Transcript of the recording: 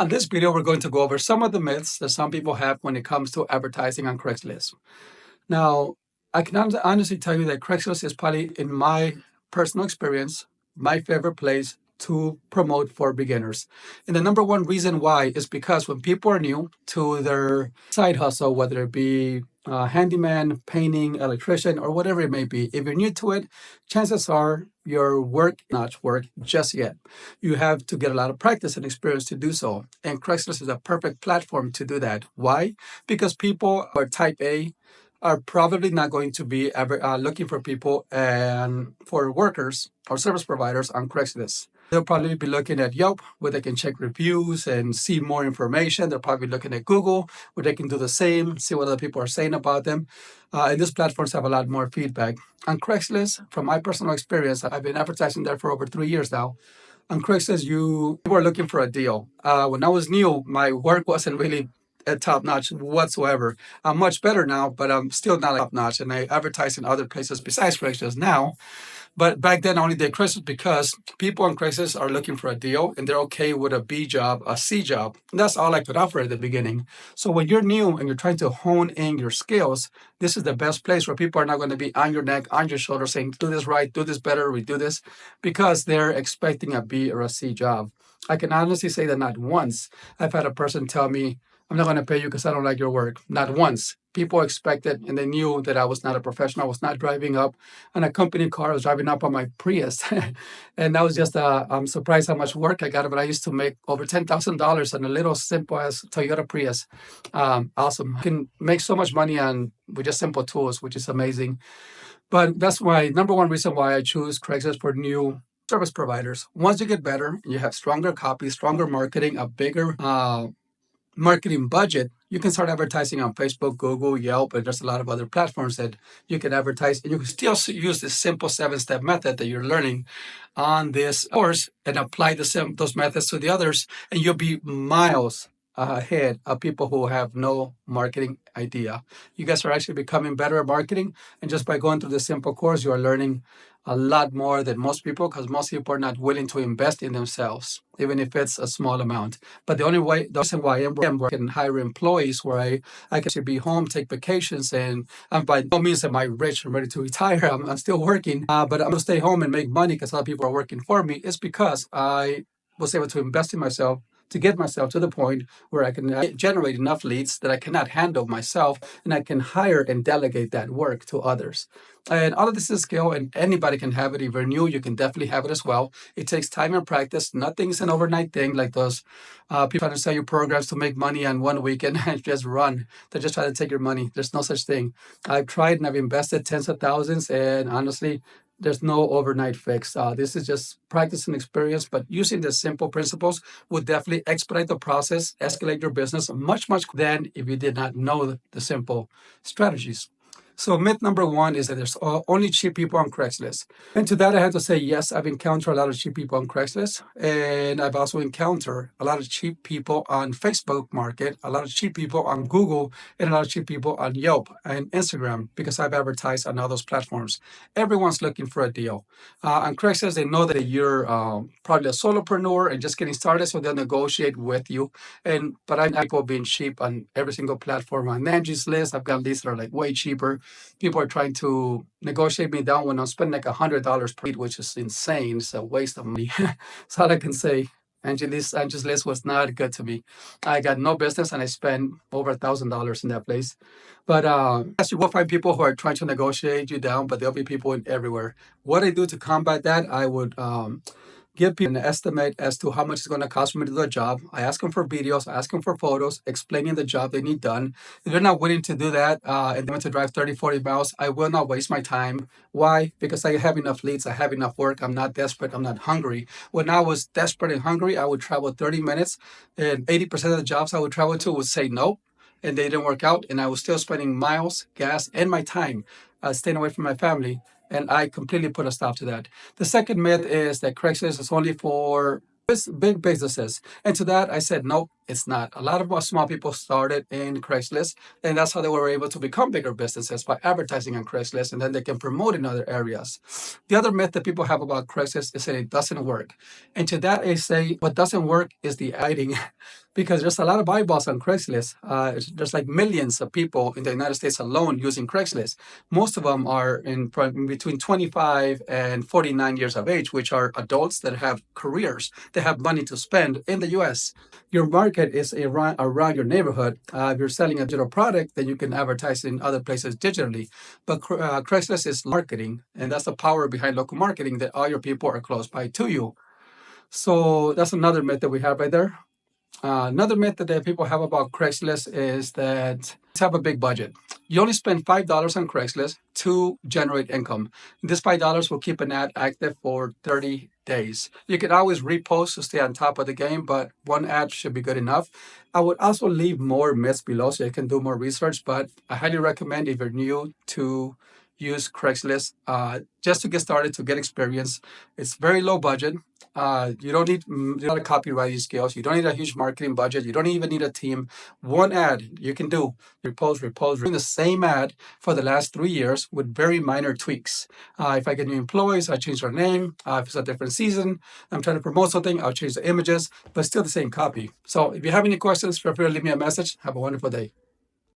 On this video, we're going to go over some of the myths that some people have when it comes to advertising on Craigslist. Now, I can honestly tell you that Craigslist is probably, in my personal experience, my favorite place to promote for beginners. And the number one reason why is because when people are new to their side hustle, whether it be handyman, painting, electrician, or whatever it may be, if you're new to it, chances are your work not work just yet. You have to get a lot of practice and experience to do so. And Craigslist is a perfect platform to do that. Why? Because people are type A are probably not going to be ever looking for people and for workers or service providers on Craigslist. They'll probably be looking at Yelp, where they can check reviews and see more information. They're probably looking at Google, where they can do the same, see what other people are saying about them. And these platforms have a lot more feedback. On Craigslist, from my personal experience, I've been advertising there for over 3 years now. On Craigslist, you were looking for a deal. When I was new, my work wasn't really at top notch whatsoever. I'm much better now, but I'm still not top notch. And I advertise in other places besides Craigslist now. But back then, I only did Craigslist because people on Craigslist are looking for a deal and they're okay with a B job, a C job. And that's all I could offer at the beginning. So when you're new and you're trying to hone in your skills, this is the best place where people are not going to be on your neck, on your shoulder saying, do this right, do this better, we do this, because they're expecting a B or a C job. I can honestly say that not once I've had a person tell me, I'm not going to pay you because I don't like your work. Not once. People expected, and they knew that I was not a professional. I was not driving up on a company car. I was driving up on my Prius. And that was just, I'm surprised how much work I got. But I used to make over $10,000 on a little simple as Toyota Prius. Awesome. You can make so much money with just simple tools, which is amazing. But that's my number one reason why I choose Craigslist for new service providers. Once you get better, you have stronger copy, stronger marketing, a bigger marketing budget, you can start advertising on Facebook, Google, Yelp, and there's a lot of other platforms that you can advertise. And you can still use this simple 7-step method that you're learning on this course and apply those methods to the others, and you'll be miles ahead of people who have no marketing idea. You guys are actually becoming better at marketing, and just by going through this simple course, you are learning a lot more than most people, because most people are not willing to invest in themselves, even if it's a small amount. But the reason why I'm working and hire employees where I can actually be home, take vacations, and by no means am I rich and ready to retire. I'm still working, but I'm going to stay home and make money because other people are working for me. It's because I was able to invest in myself, to get myself to the point where I can generate enough leads that I cannot handle myself, and I can hire and delegate that work to others. And all of this is skill, and anybody can have it. If you're new, you can definitely have it as well. It takes time and practice. Nothing's an overnight thing like those people trying to sell you programs to make money on one weekend and just run. They're just trying to take your money. There's no such thing. I've tried and I've invested tens of thousands, and honestly, there's no overnight fix. This is just practice and experience, but using the simple principles would definitely expedite the process, escalate your business much than if you did not know the simple strategies. So myth number one is that there's only cheap people on Craigslist. And to that, I have to say, yes, I've encountered a lot of cheap people on Craigslist. And I've also encountered a lot of cheap people on Facebook Market, a lot of cheap people on Google, and a lot of cheap people on Yelp and Instagram, because I've advertised on all those platforms. Everyone's looking for a deal. On Craigslist, they know that you're probably a solopreneur and just getting started, so they'll negotiate with you. But I know people being cheap on every single platform. On Angie's List, I've got leads that are like way cheaper. People are trying to negotiate me down when I'm spending like $100 per lead, which is insane. It's a waste of money. That's all I can say. Angie's List was not good to me. I got no business, and I spent over $1,000 in that place. But yes, you will find people who are trying to negotiate you down, but there'll be people everywhere. What I do to combat that, I would give people an estimate as to how much it's going to cost for me to do a job. I ask them for videos, I ask them for photos, explaining the job they need done. If they're not willing to do that and they want to drive 30, 40 miles, I will not waste my time. Why? Because I have enough leads, I have enough work, I'm not desperate, I'm not hungry. When I was desperate and hungry, I would travel 30 minutes, and 80% of the jobs I would travel to would say no, and they didn't work out, and I was still spending miles, gas, and my time staying away from my family. And I completely put a stop to that. The second myth is that Craigslist is only for big businesses. And to that, I said, nope, It's not. A lot of us small people started in Craigslist, and that's how they were able to become bigger businesses by advertising on Craigslist, and then they can promote in other areas. The other myth that people have about Craigslist is that it doesn't work. And to that, I say what doesn't work is the adding, because there's a lot of eyeballs on Craigslist. There's like millions of people in the United States alone using Craigslist. Most of them are in between 25 and 49 years of age, which are adults that have careers, that have money to spend in the US. Your market is around your neighborhood. If you're selling a digital product, then you can advertise in other places digitally. But Craigslist is marketing, and that's the power behind local marketing, that all your people are close by to you. So that's another myth that we have right there. Another myth that people have about Craigslist is that you have a big budget. You only spend $5 on Craigslist to generate income. This $5 will keep an ad active for 30 days. You can always repost to stay on top of the game, but one ad should be good enough. I would also leave more myths below so you can do more research, but I highly recommend, if you're new, to use Craigslist just to get started, to get experience. It's very low budget. You don't need a lot of copywriting skills. You don't need a huge marketing budget. You don't even need a team. One ad you can do, repost, doing the same ad for the last 3 years with very minor tweaks. If I get new employees, I change their name. If it's a different season, I'm trying to promote something, I'll change the images, but still the same copy. So if you have any questions, feel free to leave me a message. Have a wonderful day.